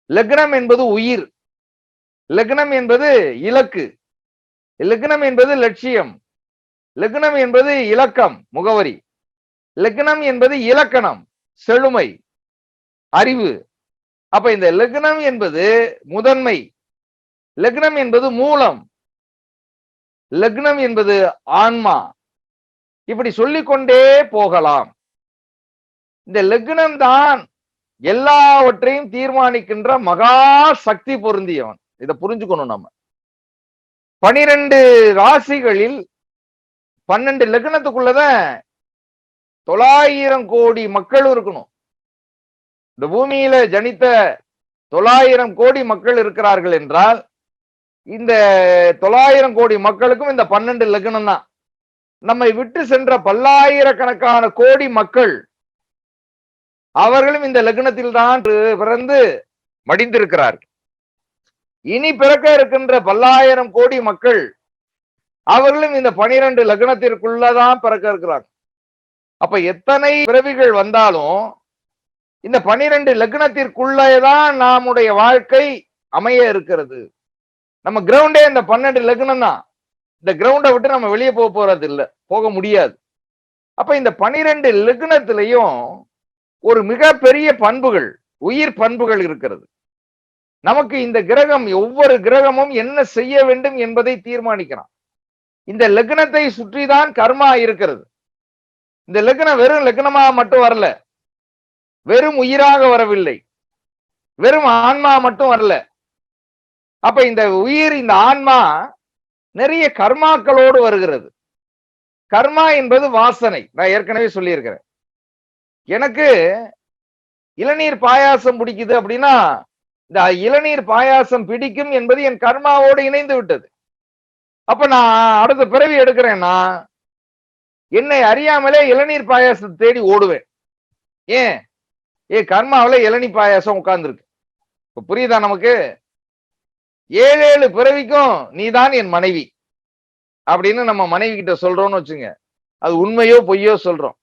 லக்னம் என்பது உயிர், லக்னம் என்பது இலக்கு, லக்னம் என்பது லட்சியம், லக்னம் என்பது இலக்கம் முகவரி, லக்னம் என்பது இலக்கணம் செழுமை அறிவு. அப்ப இந்த லக்னம் என்பது முதன்மை, லக்னம் என்பது மூலம், லக்னம் என்பது ஆன்மா. இப்படி சொல்லிக்கொண்டே போகலாம். இந்த லக்னம் தான் எல்லாவற்றையும் தீர்மானிக்கின்ற மகா சக்தி பொருந்தியவன். இதை புரிஞ்சுக்கணும். நம்ம 12 ராசிகளில் 12 லக்னத்துக்குள்ளதான் 900 கோடி மக்கள் இருக்கணும். இந்த பூமியில ஜனித்த 900 கோடி மக்கள் இருக்கிறார்கள் என்றால் இந்த 900 கோடி மக்களுக்கும் இந்த 12 லக்னம் தான். நம்மை விட்டு சென்ற பல்லாயிரக்கணக்கான கோடி மக்கள் அவர்களும் இந்த லக்னத்தில் தான் பிறந்து மடிந்திருக்கிறார்கள். இனி பிறக்க இருக்கின்ற பல்லாயிரம் கோடி மக்கள் அவர்களும் இந்த 12 லக்னத்திற்குள்ளதான் பிறக்க இருக்கிறாங்க. அப்ப எத்தனை பிறவிகள் வந்தாலும் இந்த 12 லக்னத்திற்குள்ளேதான் நம்முடைய வாழ்க்கை அமைய இருக்கிறது. நம்ம கிரவுண்டே இந்த 12 லக்னம் தான். இந்த கிரவுண்டை விட்டு நம்ம வெளியே போக போறது இல்லை, போக முடியாது. அப்ப இந்த 12 லக்னத்திலையும் ஒரு மிகப்பெரிய பண்புகள், உயிர் பண்புகள் இருக்கிறது. நமக்கு இந்த கிரகம், ஒவ்வொரு கிரகமும் என்ன செய்ய வேண்டும் என்பதை தீர்மானிக்கிறான். இந்த லக்னத்தை சுற்றிதான் கர்மா இருக்கிறது. இந்த லக்னம் வெறும் லக்னமா மட்டும் வரல, வெறும் உயிராக வரவில்லை, வெறும் ஆன்மா மட்டும் வரல. அப்ப இந்த உயிர், இந்த ஆன்மா நிறைய கர்மாக்களோடு வருகிறது. கர்மா என்பது வாசனை. நான் ஏற்கனவே சொல்லியிருக்கிறேன். எனக்கு இளநீர் பாயாசம் பிடிக்குது அப்படின்னா இந்த இளநீர் பாயாசம் பிடிக்கும் என்பது என் கர்மாவோடு இணைந்து விட்டது. அப்ப நான் அடுத்த பிறவி எடுக்கிறேன்னா என்னை அறியாமலே இளநீர் பாயாசத்தை தேடி ஓடுவேன். ஏன்? கர்மாவில இளநீர் பாயாசம் உட்கார்ந்துருக்கு. இப்ப புரியுதா நமக்கு? 7 பிறவிக்கும் நீதான் என் மனைவி அப்படின்னு நம்ம மனைவி கிட்ட சொல்றோம்னு வச்சுங்க. அது உண்மையோ பொய்யோ சொல்றோம்.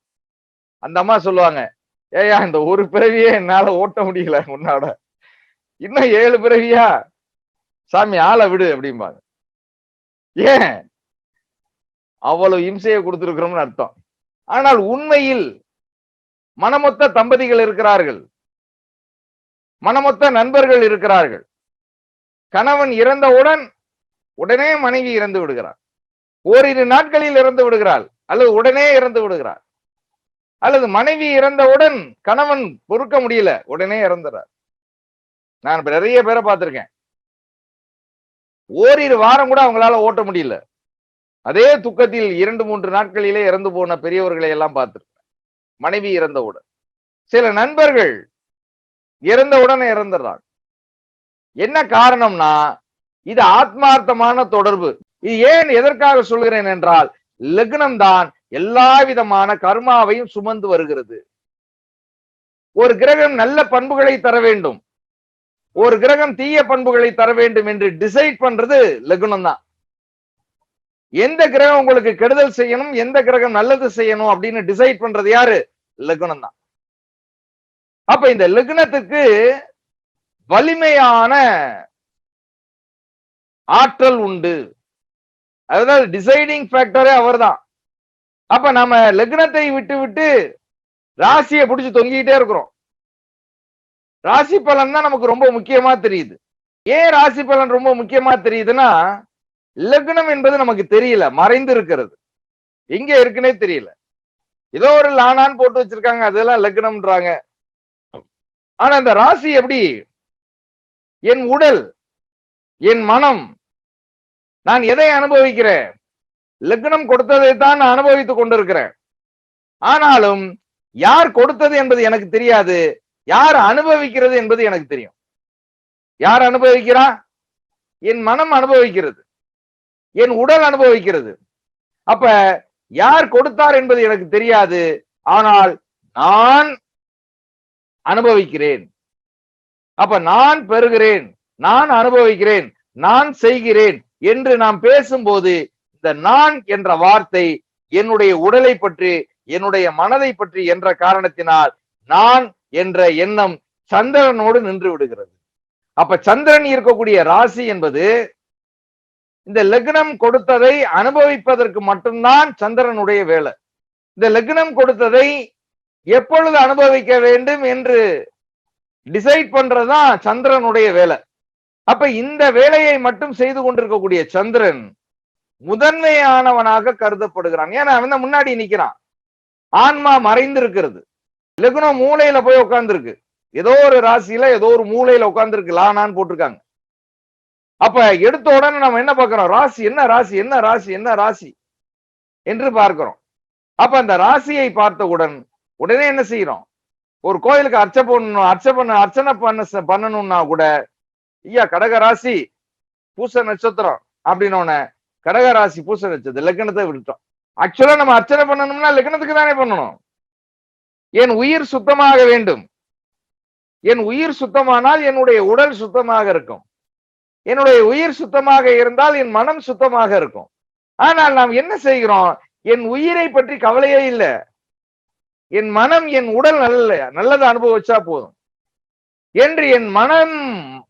அந்த அம்மா சொல்லுவாங்க, ஏயா இந்த ஒரு பிறவியே என்னால ஓட்ட முடியல, உன்னோட இன்னும் 7 பிறவியா, சாமி ஆளை விடு அப்படிம்பாங்க. ஏன்? அவ்வளவு இம்சையை கொடுத்திருக்கிறோம்னு அர்த்தம். ஆனால் உண்மையில் மனமொத்த தம்பதிகள் இருக்கிறார்கள், மனமொத்த நண்பர்கள் இருக்கிறார்கள். கணவன் இறந்தவுடன் உடனே மனைவி இறந்து விடுகிறார், ஓரிரு நாட்களில் இறந்து விடுகிறாள், அல்லது உடனே இறந்து விடுகிறார், அல்லது மனைவி இறந்தவுடன் கணவன் பொறுக்க முடியல, உடனே இறந்துறார். நான் நிறைய பேரை பார்த்திருக்கேன். ஓரிரு வாரம் கூட அவங்களால ஓட்ட முடியல. அதே துக்கத்தில் 2-3 நாட்களிலே இறந்து போன பெரியவர்களை எல்லாம் பார்த்திருக்கேன், மனைவி இறந்தவுடன். சில நண்பர்கள் இறந்தவுடன் இறந்துடுறாங்க. என்ன காரணம்னா இது ஆத்மார்த்தமான தொடர்பு. இது ஏன் எதற்காக சொல்கிறேன் என்றால் லக்னம் தான் எல்லா விதமான கர்மாவையும் சுமந்து வருகிறது. ஒரு கிரகம் நல்ல பண்புகளை தர வேண்டும், ஒரு கிரகம் தீய பண்புகளை தர வேண்டும் என்று டிசைட் பண்றது லக்னம் தான். எந்த கிரகம் உங்களுக்கு கெடுதல் செய்யணும், எந்த கிரகம் நல்லது செய்யணும் அப்படின்னு டிசைட் பண்றது யாரு? லக்னம் தான். அப்ப இந்த லக்னத்துக்கு வலிமையான ஆற்றல் உண்டு. அதாவது டிசைடிங் ஃபேக்டரே அவர் தான். அப்ப நம்ம லக்னத்தை விட்டு விட்டு ராசியை பிடிச்சு தொங்கிட்டே இருக்கிறோம். ராசி பலன் தான் நமக்கு ரொம்ப முக்கியமா தெரியுது. ஏன் ராசி பலன் ரொம்ப முக்கியமா தெரியுதுன்னா லக்னம் என்பது நமக்கு தெரியல, மறைந்து இருக்கிறது, எங்க இருக்குன்னே தெரியல. ஏதோ ஒரு லானான்னு போட்டு வச்சிருக்காங்க, அதெல்லாம் லக்னம்ன்றாங்க. ஆனா இந்த ராசி எப்படி? என் உடல், என் மனம், நான் எதை அனுபவிக்கிறேன்? லக்னம் கொடுத்ததை தான் நான் அனுபவித்துக் கொண்டிருக்கிறேன். ஆனாலும் யார் கொடுத்தது என்பது எனக்கு தெரியாது, யார் அனுபவிக்கிறது என்பது எனக்கு தெரியும். யார் அனுபவிக்கிறா? என் மனம் அனுபவிக்கிறது, என் உடல் அனுபவிக்கிறது. அப்ப யார் கொடுத்தார் என்பது எனக்கு தெரியாது, ஆனால் நான் அனுபவிக்கிறேன். அப்ப நான் பெறுகிறேன், நான் அனுபவிக்கிறேன், நான் செய்கிறேன் என்று நாம் பேசும்போது இந்த நான் என்ற வார்த்தை என்னுடைய உடலை பற்றி, என்னுடைய மனதை பற்றி என்ற காரணத்தினால் நான் என்ற எண்ணம் சந்திரனோடு நின்று விடுகிறது. அப்ப சந்திரன் இருக்கக்கூடிய ராசி என்பது இந்த லக்னம் கொடுத்ததை அனுபவிப்பதற்கு மட்டும்தான் சந்திரனுடைய வேலை. இந்த லக்னம் கொடுத்ததை எப்பொழுது அனுபவிக்க வேண்டும் என்று டிசைட் பண்றதுதான் சந்திரனுடைய வேலை. அப்ப இந்த வேலையை மட்டும் செய்து கொண்டிருக்கக்கூடிய சந்திரன் முதன்மையானவனாக கருதப்படுகிறான். ஏன்னா அவன் முன்னாடி நிக்கிறான். ஆன்மா மறைந்து இருக்கிறது. லக்னம் மூலையில போய் உட்கார்ந்து இருக்கு. ஏதோ ஒரு ராசியில ஏதோ ஒரு மூலையில உட்கார்ந்து இருக்கு. லானான்னு போட்டிருக்காங்க. அப்ப எடுத்த உடனே நம்ம என்ன பார்க்கிறோம்? ராசி என்ன ராசி என்ன ராசி என்ன ராசி என்று பார்க்கிறோம். அப்ப அந்த ராசியை பார்த்தவுடன் உடனே என்ன செய்யறோம்? ஒரு கோயிலுக்கு அர்ச்சனை பண்ணணும்னா கூட ஐயா கடக ராசி பூச நட்சத்திரம் அப்படின்னு கடக ராசி பூச நட்சத்திரம் லக்னத்தை விட்டுட்டோம். ஆக்சுவலா நம்ம அர்ச்சனை பண்ணணும்னா லக்னத்துக்கு தானே பண்ணணும். என் உயிர் சுத்தமாக வேண்டும். என் உயிர் சுத்தமானால் என்னுடைய உடல் சுத்தமாக இருக்கும். என்னுடைய உயிர் சுத்தமாக இருந்தால் என் மனம் சுத்தமாக இருக்கும். ஆனால் நாம் என்ன செய்கிறோம்? என் உயிரை பற்றி கவலையே இல்லை. என் மனம் என் உடல் நல்லதை அனுபவிச்சா போதும் என்று என் மனம்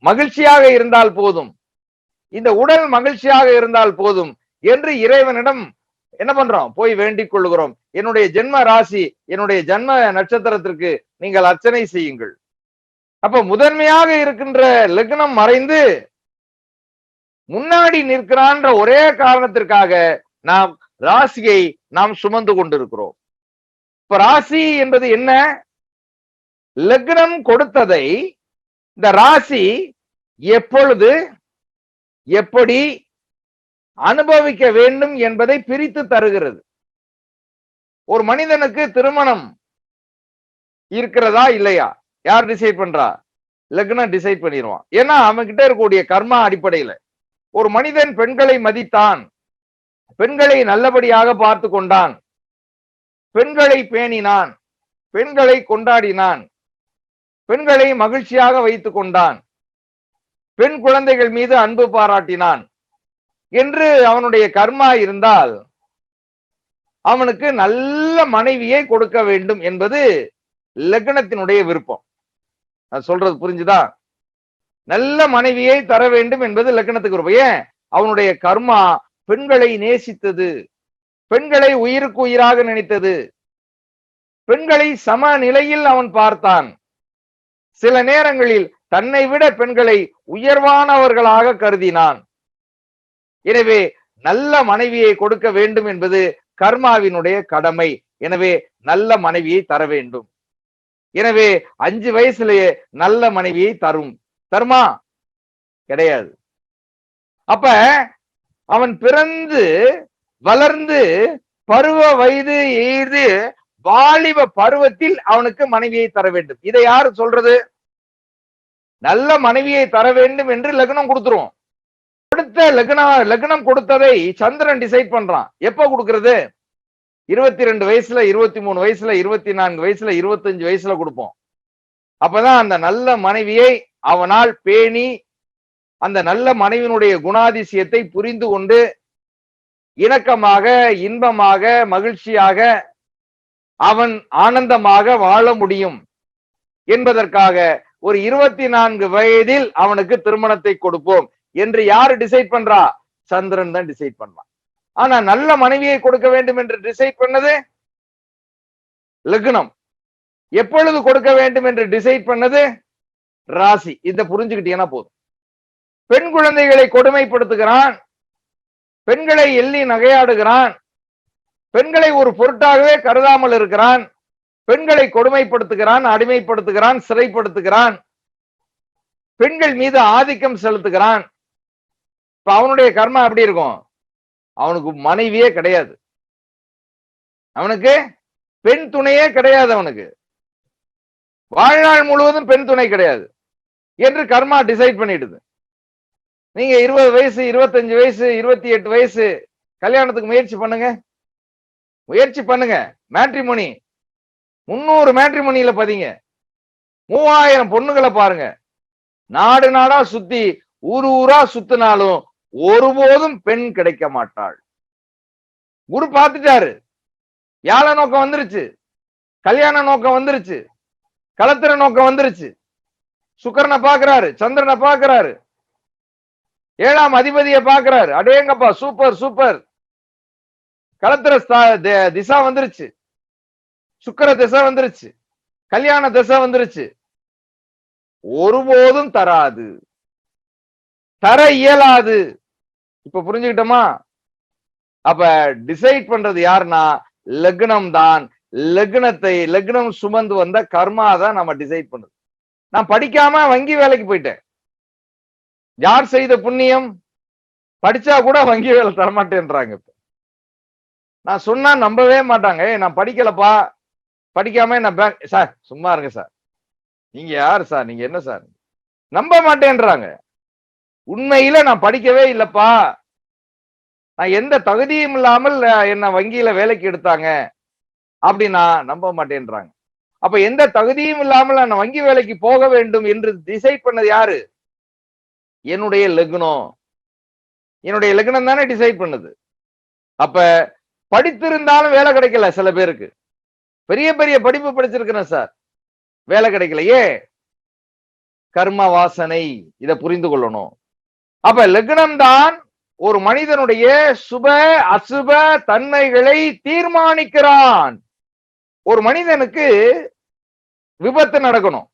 மகிழ்ச்சியாக இருந்தால் போதும், இந்த உடல் மகிழ்ச்சியாக இருந்தால் போதும் என்று இறைவனிடம் என்ன பண்றோம்? போய் வேண்டிக் கொள்கிறோம். என்னுடைய ஜென்ம ராசி என்னுடைய ஜென்ம நட்சத்திரத்திற்கு நீங்கள் அர்ச்சனை செய்யுங்கள். அப்ப முதன்மையாக இருக்கின்ற லக்னம் மறைந்து முன்னாடி நிற்கிறான்ற ஒரே காரணத்திற்காக நாம் ராசியை நாம் சுமந்து கொண்டிருக்கிறோம். இப்ப ராசி என்பது என்ன? லக்னம் கொடுத்ததை இந்த ராசி எப்பொழுது எப்படி அனுபவிக்க வேண்டும் என்பதை பிரித்து தருகிறது. ஒரு மனிதனுக்கு திருமணம் இருக்கிறதா இல்லையா யார் டிசைட் பண்றா? லக்னம் டிசைட் பண்ணிடுவான். ஏன்னா அவன் கிட்ட இருக்கக்கூடிய கர்மா அடிப்படையில ஒரு மனிதன் பெண்களை மதித்தான், பெண்களை நல்லபடியாக பார்த்து கொண்டான், பெண்களை பேணினான், பெண்களை கொண்டாடினான், பெண்களை மகிழ்ச்சியாக வைத்துக் கொண்டான், பெண் குழந்தைகள் மீது அன்பு பாராட்டினான் என்று அவனுடைய கர்மா இருந்தால் அவனுக்கு நல்ல மனைவியை கொடுக்க வேண்டும் என்பது லக்னத்தினுடைய விருப்பம். நான் சொல்றது புரிஞ்சுதா? நல்ல மனைவியை தர வேண்டும் என்பது லக்னத்துக்கு விருப்பம். ஏன்? அவனுடைய கர்மா பெண்களை நேசித்தது, பெண்களை உயிருக்கு உயிராக நினைத்தது, பெண்களை சம நிலையில் அவன் பார்த்தான். சில நேரங்களில் தன்னை விட பெண்களை உயர்வானவர்களாக கருதினான். எனவே நல்ல மனைவியை கொடுக்க வேண்டும் என்பது கர்மாவினுடைய கடமை. எனவே நல்ல மனைவியை தர வேண்டும். எனவே 5 வயசுலயே நல்ல மனைவியை தருமா? கிடையாது. அப்ப அவன் பிறந்து வளர்ந்து பருவ வயது எய்து வாலிப பருவத்தில் அவனுக்கு மனைவியை தர வேண்டும். இதை யாரு சொல்றது? நல்ல மனைவியை தர வேண்டும் என்று லக்னம் கொடுத்துருவோம். கொடுத்த லக்னம் கொடுத்ததை சந்திரன் டிசைட் பண்றான். எப்ப கொடுக்கிறது? 22 வயசுல, 23 வயசுல, 24 வயசுல, 25 வயசுல கொடுப்போம். அப்பதான் அந்த நல்ல மனைவியை அவனால் பேணி அந்த நல்ல மனைவியினுடைய குணாதிசயத்தை புரிந்து கொண்டு இணக்கமாக, இன்பமாக, மகிழ்ச்சியாக அவன் ஆனந்தமாக வாழ முடியும் என்பதற்காக ஒரு 24 வயதில் அவனுக்கு திருமணத்தை கொடுப்போம் என்று யாரு டிசைட் பண்றா? சந்திரன் தான் டிசைட் பண்றான். ஆனா நல்ல மனைவியை கொடுக்க வேண்டும் என்று டிசைட் பண்ணது லக்னம். எப்பொழுது கொடுக்க வேண்டும் என்று டிசைட் பண்ணது ராசி. இத புரிஞ்சுக்கிட்டீங்கன்னா போதும். பெண் குழந்தைகளை கொடுமைப்படுத்துகிறான், பெண்களை எள்ளி நகையாடுகிறான், பெண்களை ஒரு பொருட்டாகவே கருதாமல் இருக்கிறான், பெண்களை கொடுமைப்படுத்துகிறான், அடிமைப்படுத்துகிறான், சிறைப்படுத்துகிறான், பெண்கள் மீது ஆதிக்கம் செலுத்துகிறான். இப்ப அவனுடைய கர்மா எப்படி இருக்கும்? அவனுக்கு மனைவியே கிடையாது, அவனுக்கு பெண் துணையே கிடையாது, அவனுக்கு வாழ்நாள் முழுவதும் பெண் துணை கிடையாது என்று கர்மா டிசைட் பண்ணிடுது. நீங்க 20 வயசு, 25 வயசு, 28 வயசு கல்யாணத்துக்கு முயற்சி பண்ணுங்க, மேட்ரிமோனி 300 மேட்ரிமோனியில பதிங்க, 3000 பொண்ணுகளை பாருங்க, நாடு நாடா சுத்தி ஊரு ஊரா சுத்தினாலும் ஒருபோதும் பெண் கிடைக்க மாட்டாள். குரு பார்த்துட்டாரு, யாழ நோக்கம் வந்துருச்சு, கல்யாண நோக்கம் வந்துருச்சு, கலத்திர நோக்கம் வந்துருச்சு. சுக்கிரனை பாக்குறாரு, சந்திரனை பாக்குறாரு, 7ஆம் அதிபதியை பாக்குறாரு. அடேங்கப்பா, சூப்பர் சூப்பர். களத்திர திசா வந்துருச்சு, சுக்கிர திசை வந்துருச்சு, கல்யாண திசை வந்துருச்சு. ஒருபோதும் தராது, தர இயலாது. இப்ப புரிஞ்சுக்கிட்டோமா? அப்ப டிசைட் பண்றது யாருன்னா லக்னம் தான். லக்னம் சுமந்து வந்த கர்மா தான் நம்ம டிசைட் பண்றது. நான் படிக்காம வங்கி வேலைக்கு போயிட்டேன். யார் செய்த புண்ணியம்? படிச்சா கூட வங்கி வேலை தரமாட்டேன்றாங்க. இப்ப நான் சொன்னா நம்பவே மாட்டாங்க. நான் படிக்கலப்பா, படிக்காம நான் பேங்க் சார், சும்மா இருங்க சார், நீங்க யாரு சார், நீங்க என்ன சார், நம்ப மாட்டேன்றாங்க. உண்மையில நான் படிக்கவே இல்லப்பா, நான் எந்த தகுதியும் இல்லாமல் என்ன வங்கியில வேலைக்கு எடுத்தாங்க அப்படின்னா நம்ப மாட்டேன்றாங்க. அப்ப எந்த தகுதியும் இல்லாமல் நான் வங்கி வேலைக்கு போக வேண்டும் என்று டிசைட் பண்ணது யாரு? என்னுடைய லக்னம். என்னுடைய லக்னம் தானே டிசைட் பண்ணுது. அப்ப படித்திருந்தாலும் வேலை கிடைக்கல. சில பேருக்கு பெரிய பெரிய படிப்பு படிச்சிருக்கிறேன் சார், வேலை கிடைக்கல. ஏன்? கர்ம வாசனை. இதை புரிந்து கொள்ளணும். அப்ப லக்னம் தான் ஒரு மனிதனுடைய சுப அசுப தன்மைகளை தீர்மானிக்கிறான். ஒரு மனிதனுக்கு விபத்து நடக்கணும்,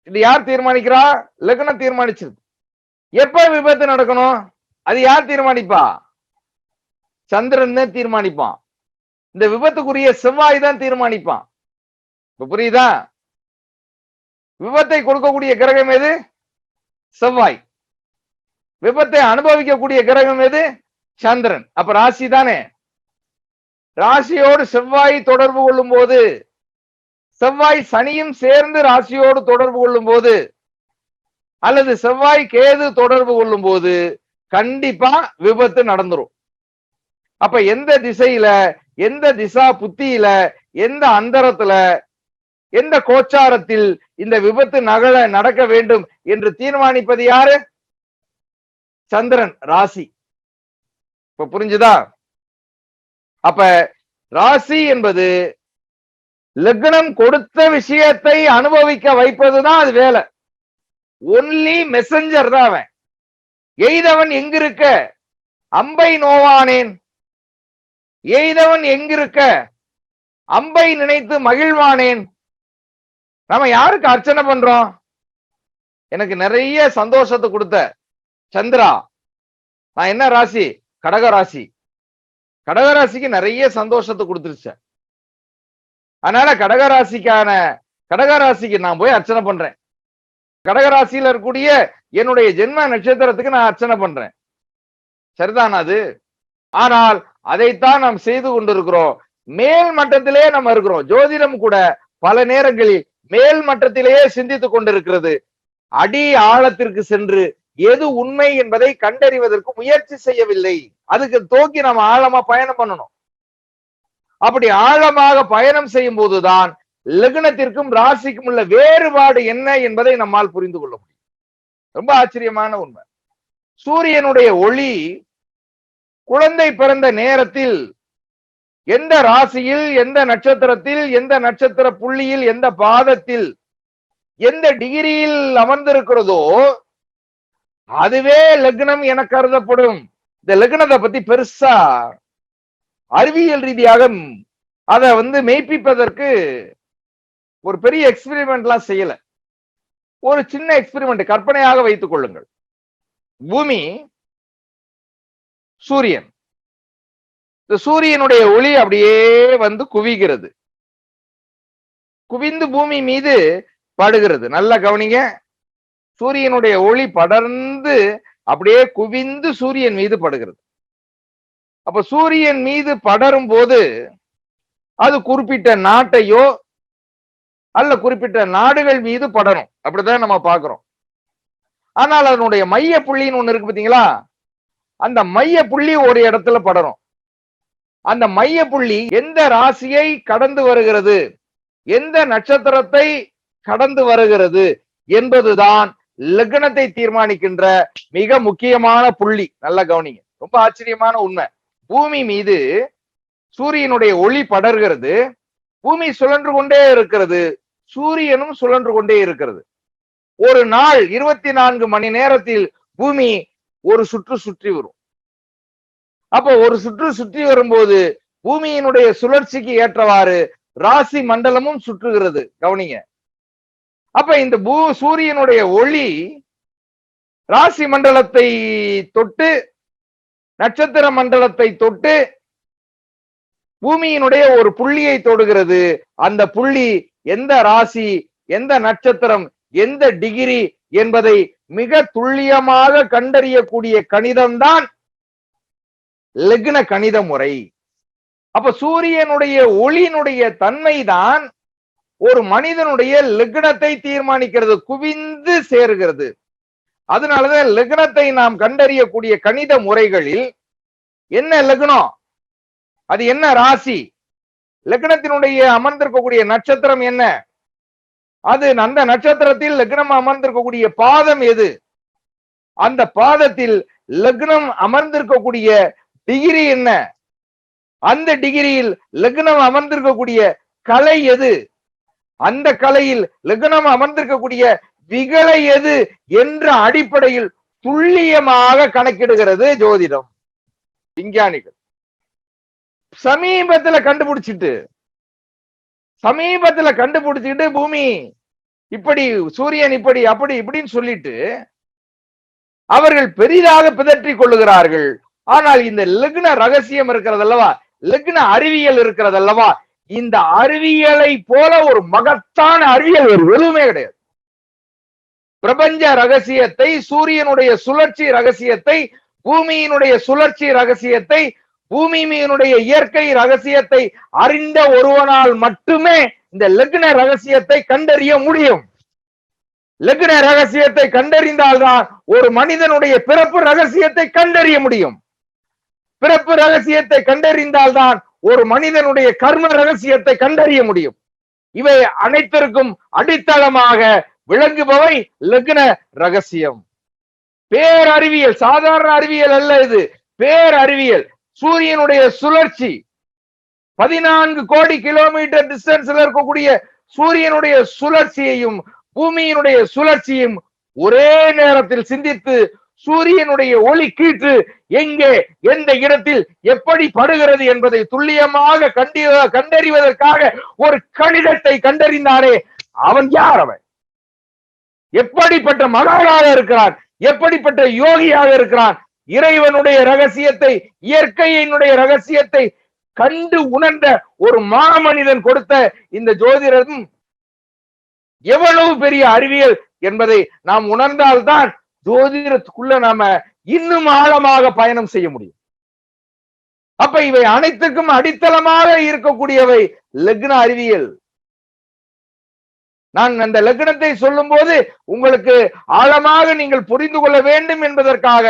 இது யார் தீர்மானிக்கிறா? லக்னம் தீர்மானிச்சது. எப்ப விபத்து நடக்கணும்? அது யார் தீர்மானிப்பா? சந்திரன் தான் தீர்மானிப்பான். இந்த விபத்துக்குரிய செவ்வாய் தான் தீர்மானிப்பான். இப்ப புரியுதா? விபத்தை கொடுக்கக்கூடிய கிரகம் எது? செவ்வாய். விபத்தை அனுபவிக்கக்கூடிய கிரகம் எது? சந்திரன். அப்ப ராசி தானே. ராசியோடு செவ்வாய் தொடர்பு கொள்ளும் போது, செவ்வாய் சனியும் சேர்ந்து ராசியோடு தொடர்பு கொள்ளும் போது, அல்லது செவ்வாய் கேது தொடர்பு கொள்ளும் போது கண்டிப்பா விபத்து நடந்துரும். அப்ப எந்த திசையில, எந்த திசா புத்தியில, எந்த அந்தரத்துல, எந்த கோச்சாரத்தில் இந்த விபத்து நடக்க வேண்டும் என்று தீர்மானிப்பது யாரு? சந்திரன், ராசி. இப்ப புரிஞ்சுதா? அப்ப ராசி என்பது லக்னம் கொடுத்த விஷயத்தை அனுபவிக்க வைப்பதுதான் அது வேலை. ஒன்லி மெசஞ்சர் தான் அவன். எய்தவன் எங்கிருக்க அம்பை நோவானேன், எய்தவன் எங்கிருக்க அம்பை நினைத்து மகிழ்வானேன். நம்ம யாருக்கு அர்ச்சனை பண்றோம்? எனக்கு நிறைய சந்தோஷத்தை கொடுத்த சந்திரா. நான் என்ன ராசி? கடக ராசி. கடகராசிக்கு நிறைய சந்தோஷத்தை கொடுத்துருச்ச. அதனால கடகராசிக்கு நான் போய் அர்ச்சனை பண்றேன். கடகராசியில இருக்கக்கூடிய என்னுடைய ஜென்ம நட்சத்திரத்துக்கு நான் அர்ச்சனை பண்றேன். சரிதான் அது. ஆனால் அதைத்தான் நாம் செய்து கொண்டிருக்கிறோம். மேல் மட்டத்திலே நம்ம இருக்கிறோம். ஜோதிடம் கூட பல நேரங்களில் மேல் மட்டத்திலேயே சிந்தித்துக் கொண்டிருக்கிறது. அடி ஆழத்திற்கு சென்று எது உண்மை என்பதை கண்டறிவதற்கு முயற்சி செய்யவில்லை. அதுக்கு தோக்கி நம்ம ஆழமா பயணம் பண்ணணும். அப்படி ஆழமாக பயணம் செய்யும் போதுதான் லக்னத்திற்கும் ராசிக்கும் உள்ள வேறுபாடு என்ன என்பதை நம்மால் புரிந்து கொள்ள முடியும். ரொம்ப ஆச்சரியமான உண்மை. சூரியனுடைய ஒளி குழந்தை பிறந்த நேரத்தில் எந்த ராசியில், எந்த நட்சத்திரத்தில், எந்த நட்சத்திர புள்ளியில், எந்த பாதத்தில், எந்த டிகிரியில் அமர்ந்திருக்கிறதோ அதுவே லக்னம் என கருதப்படும். இந்த லக்னத்தை பத்தி பெருசா அறிவியல் ரீதியாக அதை மெய்ப்பிப்பதற்கு ஒரு பெரிய எக்ஸ்பெரிமெண்ட் எல்லாம் செய்யல. ஒரு சின்ன எக்ஸ்பெரிமெண்ட் கற்பனையாக வைத்துக் கொள்ளுங்கள். பூமி, சூரியன். இந்த சூரியனுடைய ஒளி அப்படியே குவிகிறது, குவிந்து பூமி மீது படுகிறது. நல்லா கவனிங்க. சூரியனுடைய ஒளி படர்ந்து அப்படியே குவிந்து சூரியன் மீது படுகிறது. அப்ப சூரியன் மீது படரும் போது அது குறிப்பிட்ட நாட்டையோ அல்ல குறிப்பிட்ட நாடுகள் மீது படரும். அப்படிதான் நம்ம பார்க்கிறோம். ஆனால் அதனுடைய மைய புள்ளின்னு ஒண்ணு இருக்கு பாத்தீங்களா? அந்த மைய புள்ளி ஒரு இடத்துல படரும். அந்த மைய புள்ளி எந்த ராசியை கடந்து வருகிறது, எந்த நட்சத்திரத்தை கடந்து வருகிறது என்பதுதான் லக்னத்தை தீர்மானிக்கின்ற மிக முக்கியமான புள்ளி. நல்ல கவனிங்க. ரொம்ப ஆச்சரியமான உண்மை. பூமி மீது சூரியனுடைய ஒளி படர்கிறது, பூமி சுழன்று கொண்டே இருக்கிறது, சூரியனும் சுழன்று கொண்டே இருக்கிறது. ஒரு நாள் 24 மணி நேரத்தில் பூமி ஒரு சுற்று சுற்றி வரும். அப்ப ஒரு சுற்று சுற்றி வரும்போது பூமியினுடைய சுழற்சிக்கு ஏற்றவாறு ராசி மண்டலமும் சுற்றுகிறது. கவனிங்க. அப்ப இந்த சூரியனுடைய ஒளி ராசி மண்டலத்தை தொட்டு நட்சத்திர மண்டலத்தை தொட்டு பூமியினுடைய ஒரு புள்ளியை தொடுகிறது. அந்த புள்ளி எந்த ராசி, எந்த நட்சத்திரம், எந்த டிகிரி என்பதை மிக துல்லியமாக கண்டறியக்கூடிய கணிதம்தான் லக்ன கணித முறை. அப்ப சூரியனுடைய ஒளியினுடைய தன்மைதான் ஒரு மனிதனுடைய லக்னத்தை தீர்மானிக்கிறது, குவிந்து சேருகிறது. அதனாலதான் லக்னத்தை நாம் கண்டறியக்கூடிய கணித முறைகளில் என்ன லக்னம், அது என்ன ராசி, லக்னத்தினுடைய அமர்ந்திருக்கக்கூடிய நட்சத்திரம் என்ன, அது அந்த நட்சத்திரத்தில் லக்னம் அமர்ந்திருக்கக்கூடிய பாதம் எது, அந்த பாதத்தில் லக்னம் அமர்ந்திருக்கக்கூடிய டிகிரி என்ன, அந்த டிகிரியில் லக்னம் அமர்ந்திருக்கக்கூடிய கலை எது, அந்த கலையில் லக்னம் அமர்ந்திருக்கக்கூடிய விகலை எது என்ற அடிப்படையில் துல்லியமாக கணக்கிடுகிறது ஜோதிடம் விஞ்ஞானிகள். சமீபத்துல கண்டுபிடிச்சிட்டு பூமி இப்படி, சூரியன் இப்படி, அப்படி இப்படின்னு சொல்லிட்டு அவர்கள் பெரிதாக பிதற்றிக் கொள்ளுகிறார்கள். ஆனால் இந்த லக்ன ரகசியம் இருக்கிறது அல்லவா, லக்ன அறிவியல் இருக்கிறது அல்லவா, இந்த அறிவியலை போல ஒரு மகத்தான அறிவியல் எதுவுமே கிடையாது. பிரபஞ்ச ரகசியத்தை, சூரியனுடைய சுழற்சி ரகசியத்தை, பூமியினுடைய சுழற்சி ரகசியத்தை, பூமி மீனுடைய இயற்கை ரகசியத்தை அறிந்த ஒருவனால் மட்டுமே இந்த லக்ன ரகசியத்தை கண்டறிய முடியும். லக்ன ரகசியத்தை கண்டறிந்தால்தான் ஒரு மனிதனுடைய பிறப்பு ரகசியத்தை கண்டறிய முடியும். பிறப்பு ரகசியத்தை கண்டறிந்தால்தான் ஒரு மனிதனுடைய கர்ம ரகசியத்தை கண்டறிய முடியும். இவை அனைத்திற்கும் அடித்தளமாக விளங்குபவை லக்ன ரகசியம். பேரறிவியல், சாதாரண அறிவியல் அல்ல இது, பேரறிவியல். சூரியனுடைய சுழற்சி 14 கோடி கிலோமீட்டர் டிஸ்டன்ஸ்ல இருக்கக்கூடிய சூரியனுடைய சுழற்சியையும் பூமியினுடைய சுழற்சியும் ஒரே நேரத்தில் சிந்தித்து சூரியனுடைய ஒளி கீற்று எங்கே, எந்த இடத்தில் எப்படி படுகிறது என்பதை துல்லியமாக கண்டறிவதற்காக ஒரு கணிதத்தை கண்டறிந்தாரே, அவன் யார்? அவன் எப்படிப்பட்ட மகானாக இருக்கிறான், எப்படிப்பட்ட யோகியாக இருக்கிறான். இறைவனுடைய ரகசியத்தை, இயற்கையினுடைய ரகசியத்தை கண்டு உணர்ந்த ஒரு மாமனிதன் கொடுத்த இந்த ஜோதிடம் எவ்வளவு பெரிய அறிவியல் என்பதை நாம் உணர்ந்தால்தான் ஜோதிடத்துக்குள்ள நாம இன்னும் ஆழமாக பயணம் செய்ய முடியும். அப்ப இவை அனைத்துக்கும் அடித்தளமாக இருக்கக்கூடியவை லக்ன அறிவியல். நான் அந்த லக்னத்தை சொல்லும் போது உங்களுக்கு ஆழமாக நீங்கள் புரிந்து கொள்ள வேண்டும் என்பதற்காக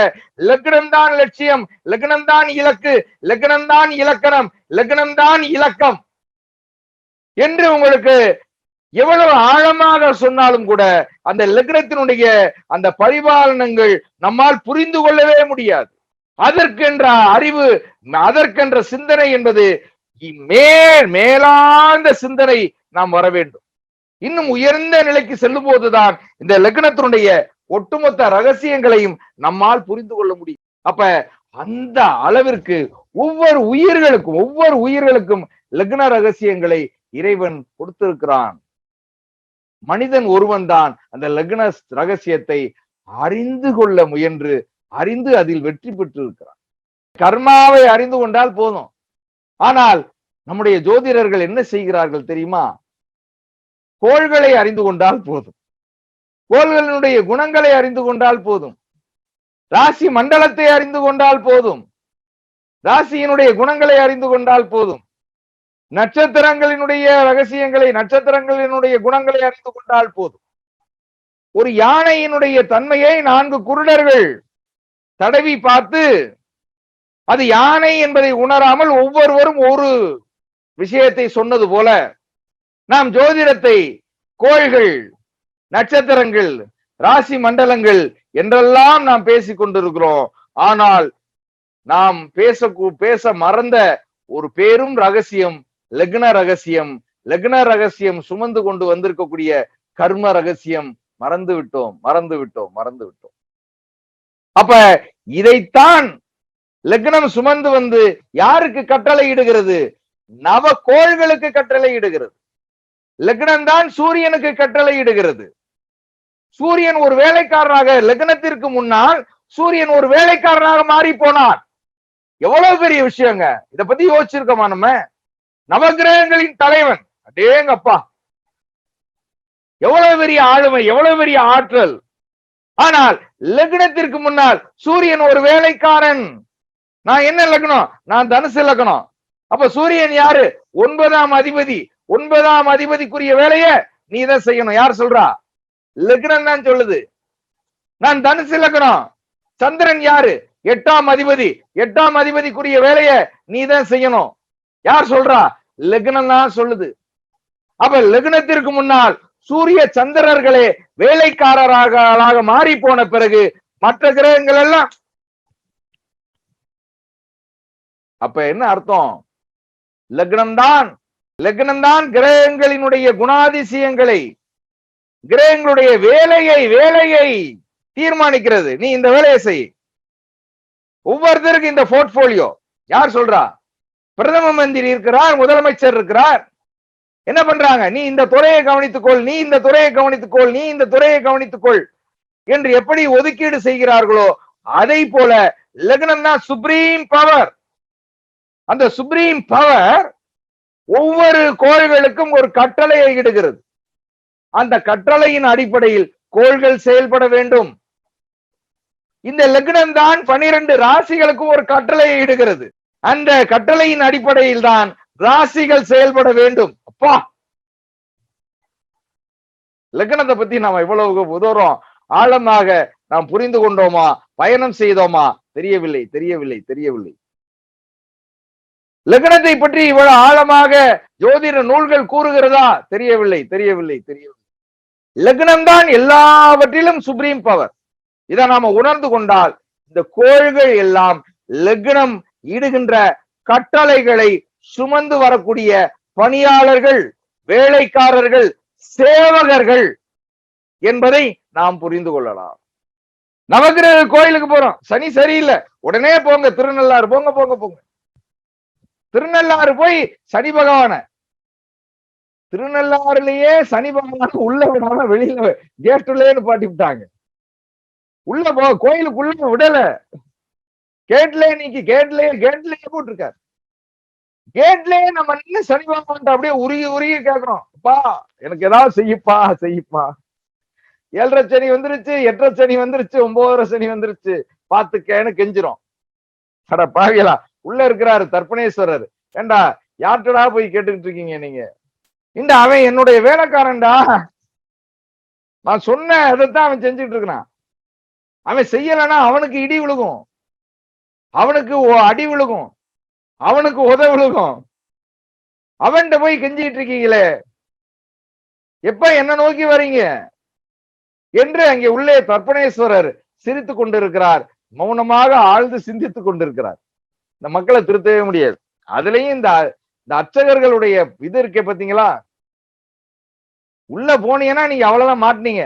லக்னம்தான் லட்சியம், லக்னம்தான் இலக்கு, லக்னம்தான் இலக்கணம், லக்னம்தான் இலக்கம் என்று உங்களுக்கு எவ்வளவு ஆழமாக சொன்னாலும் கூட அந்த லக்னத்தினுடைய அந்த பரிபாலனங்கள் நம்மால் புரிந்து கொள்ளவே முடியாது. அதற்கென்ற அறிவு, அதற்கென்ற சிந்தனை என்பது மேலாந்த சிந்தனை நாம் வர வேண்டும். இன்னும் உயர்ந்த நிலைக்கு செல்லும் போதுதான் இந்த லக்னத்தினுடைய ஒட்டுமொத்த ரகசியங்களையும் நம்மால் புரிந்து கொள்ள முடியும். அப்ப அந்த அளவிற்கு ஒவ்வொரு உயிர்களுக்கும் லக்ன ரகசியங்களை இறைவன் கொடுத்திருக்கிறான். மனிதன் ஒருவன் தான் அந்த லக்ன ரகசியத்தை அறிந்து கொள்ள முயன்று அறிந்து அதில் வெற்றி பெற்று இருக்கிறான். கர்மாவை அறிந்து கொண்டால் போதும். ஆனால் நம்முடைய ஜோதிடர்கள் என்ன செய்கிறார்கள் தெரியுமா? கோள்களை அறிந்து கொண்டால் போதும், கோள்களினுடைய குணங்களை அறிந்து கொண்டால் போதும், ராசி மண்டலத்தை அறிந்து கொண்டால் போதும், ராசியினுடைய குணங்களை அறிந்து கொண்டால் போதும், நட்சத்திரங்களினுடைய ரகசியங்களை, நட்சத்திரங்களினுடைய குணங்களை அறிந்து கொண்டால் போதும். ஒரு யானையினுடைய தன்மையை 4 குருடர்கள் தடவி பார்த்து அது யானை என்பதை உணராமல் ஒவ்வொருவரும் ஒரு விஷயத்தை சொன்னது போல நாம் ஜோதிடத்தை கோள்கள், நட்சத்திரங்கள், ராசி மண்டலங்கள் என்றெல்லாம் நாம் பேசிக் கொண்டிருக்கிறோம். ஆனால் நாம் பேச மறந்த ஒரு பேரும் ரகசியம் லக்ன ரகசியம். லக்ன ரகசியம் சுமந்து கொண்டு வந்திருக்கக்கூடிய கர்ம ரகசியம் மறந்து விட்டோம், மறந்து விட்டோம், மறந்து விட்டோம். அப்ப இதைத்தான் லக்னம் சுமந்து வந்து யாருக்கு கட்டளை இடுகிறது? நவகோள்களுக்கு கட்டளை இடுகிறது. லக்னம் தான் சூரியனுக்கு கட்டளை இடுகிறது. சூரியன் ஒரு வேலைக்காரராக, லக்னத்திற்கு முன்னால் சூரியன் ஒரு வேலைக்காரராக மாறி போனார். எவ்வளவு பெரிய விஷயங்க. இத பத்தி யோசிச்சிருக்கோமா நம்ம? நவகிரகங்களின் தலைவன், அடேங்கப்பா, எவ்வளவு பெரிய ஆளுமை, எவ்வளவு பெரிய ஆற்றல். ஆனால் லக்னத்திற்கு முன்னால் சூரியன் ஒரு வேலைக்காரன். நான் என்ன லக்னம்? நான் தனுசு லக்னம். அப்ப சூரியன் யாரு? 9ஆம் அதிபதி. 9ஆம் அதிபதிக்குரிய வேலையை நீ தான் செய்யணும். யார் சொல்றா? லக்னம் தான் சொல்லுது. நான் தனுசு லக்னம். சந்திரன் யாரு? 8ஆம் அதிபதி. 8ஆம் அதிபதிக்குரிய வேலையை நீ தான் செய்யணும். யார் சொல்றா? லக்னம் தான் சொல்லுது. அப்ப லக்னத்திற்கு முன்னால் சூரிய சந்திரர்களே வேலைக்காரராக மாறி போன பிறகு மற்ற கிரகங்கள் எல்லாம், அப்ப என்ன அர்த்தம்? லக்னம் தான் கிரகங்களினுடைய குணாதிசயங்களை, கிரகங்களுடைய வேலையை தீர்மானிக்கிறது. நீ இந்த வேலையை செய். ஒவ்வொருத்தருக்கு இந்த போர்ட்போலியோ யார் சொல்றா? பிரதம மந்திரி இருக்கிறார், முதலமைச்சர் இருக்கிறார். என்ன பண்றாங்க? நீ இந்த துறையை கவனித்துக்கொள், நீ இந்த துறையை கவனித்துக்கொள், நீ இந்த துறையை கவனித்துக்கொள் என்று எப்படி ஒதுக்கீடு செய்கிறார்களோ அதை போல லக்னம் தான் சுப்ரீம் பவர். அந்த சுப்ரீம் பவர் ஒவ்வொரு கோள்களுக்கும் ஒரு கட்டளையை இடுகிறது. அந்த கட்டளையின் அடிப்படையில் கோள்கள் செயல்பட வேண்டும். இந்த லக்னம் தான் 12 ராசிகளுக்கும் ஒரு கட்டளையை இடுகிறது. அந்த கட்டளையின் அடிப்படையில் தான் ராசிகள் செயல்பட வேண்டும். அப்பா, லக்னத்தை பத்தி நாம இவ்வளவு தூரம் ஆழமாக நாம் புரிந்து கொண்டோமா? பயணம் செய்தோமா? தெரியவில்லை, தெரியவில்லை, தெரியவில்லை. லக்னத்தை பற்றி இவ்வளவு ஆழமாக ஜோதிட நூல்கள் கூறுகிறதா? தெரியவில்லை, தெரியவில்லை, தெரியவில்லை. லக்னம் தான் எல்லாவற்றிலும் சுப்ரீம் பவர். இதை நாம உணர்ந்து கொண்டால் இந்த கோள்கள் எல்லாம் லக்னம் இடுகின்ற கட்டளைகளை சுமந்து வரக்கூடிய பணியாளர்கள், வேலைக்காரர்கள், சேவகர்கள் என்பதை நாம் புரிந்து கொள்ளலாம். நவகிரக கோயிலுக்கு போறோம், சனி சரியில்லை, உடனே போங்க திருநள்ளாறு, போங்க போங்க போங்க. திருநள்ளாறு போய் சனி பகவான, திருநள்ளாறுலயே சனி பகவான் உள்ள விடாம வெளியில கேட்டுலன்னு பாட்டி விட்டாங்க. உள்ள போ, கோயிலுக்குள்ள விடல, கேட்லயே நீக்கி கேட்லயே போட்டிருக்காரு. கேட்லயே நம்ம நின்று சனி பகவான் அப்படியே உருகி கேட்கிறோம், அப்பா எனக்கு ஏதாவது செய்யப்பா செய்யப்பா. 7.5 சனி வந்துருச்சு, 8.5 சனி வந்துருச்சு, 9.5 சனி வந்துருச்சு, பாத்துக்கன்னு கெஞ்சிரும். அட பாவிகளா, உள்ள இருக்கிறாரு தர்ப்பணேஸ்வரர். ஏண்டா யார்டா போய் கேட்டுக்கிட்டு இருக்கீங்க நீங்க? இந்த அவன் என்னுடைய வேலைக்காரன்டா, நான் சொன்ன அதைத்தான் அவன் செஞ்சுட்டு இருக்கிறான். அவன் செய்யலன்னா அவனுக்கு இடி விழுகும், அவனுக்கு அடி விழுகும், அவனுக்கு உத விழுகும். அவன்கிட்ட போய் கெஞ்சிட்டு இருக்கீங்களே, எப்ப என்ன நோக்கி வரீங்க என்று அங்கே உள்ளே தர்ப்பணேஸ்வரர் சிரித்து கொண்டிருக்கிறார். மௌனமாக ஆழ்ந்து சிந்தித்துக் கொண்டிருக்கிறார். இந்த மக்களை திருத்தவே முடியாது. அதுலயும் இந்த அர்ச்சகர்களுடைய இது இருக்கே பாத்தீங்களா? உள்ள போனீங்கன்னா நீங்க அவ்வளவுதான் மாட்டினீங்க.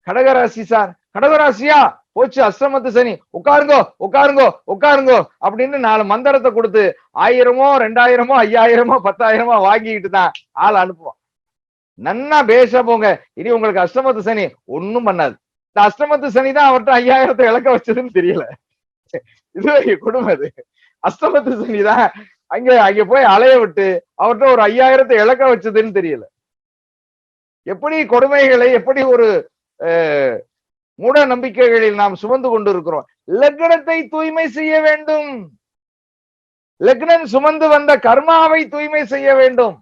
கடகராசி சார், கடகராசியா போச்சு, அஷ்டமத்து சனி, உட்காருங்கோ உட்காருங்கோ உட்காருங்கோ அப்படின்னு 4 மந்திரத்தை கொடுத்து 1000மோ 2000மோ 5000மோ 10,000மோ வாங்கிக்கிட்டு தான் ஆள் அனுப்புவான். நன்னா பேச போங்க, இனி உங்களுக்கு அஷ்டமத்து சனி ஒன்னும் பண்ணாது. இந்த அஷ்டமத்து சனி தான் அவர்கிட்ட 5000த்தை இழக்க வச்சதுன்னு தெரியல. இது கொடுமை. அது அஷ்டமத்து சனி தான் அங்க போய் அலைய விட்டு அவர்கிட்ட ஒரு 5000த்தை இழக்க வச்சதுன்னு தெரியல. எப்படி கொடுமைகளை, எப்படி ஒரு மூட நம்பிக்கைகளில் நாம் சுமந்து கொண்டிருக்கிறோம். லக்னத்தை தூய்மை செய்ய வேண்டும். லக்னம் சுமந்து வந்த கர்மாவை தூய்மை செய்ய வேண்டும்.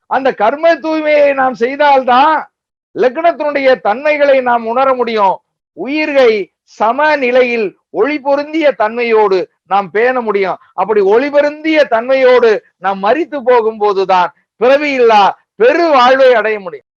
அந்த கர்ம தூய்மையை நாம் செய்தால்தான் லக்னத்தினுடைய தன்மைகளை நாம் உணர முடியும். உயிர்கை சமநிலையில் ஒளி பொருந்திய தன்மையோடு நாம் பேண முடியும். அப்படி ஒளி பொருந்திய தன்மையோடு நாம் மரித்து போகும் போதுதான் பிறவி இல்லா பெரு வாழ்வை அடைய முடியும்.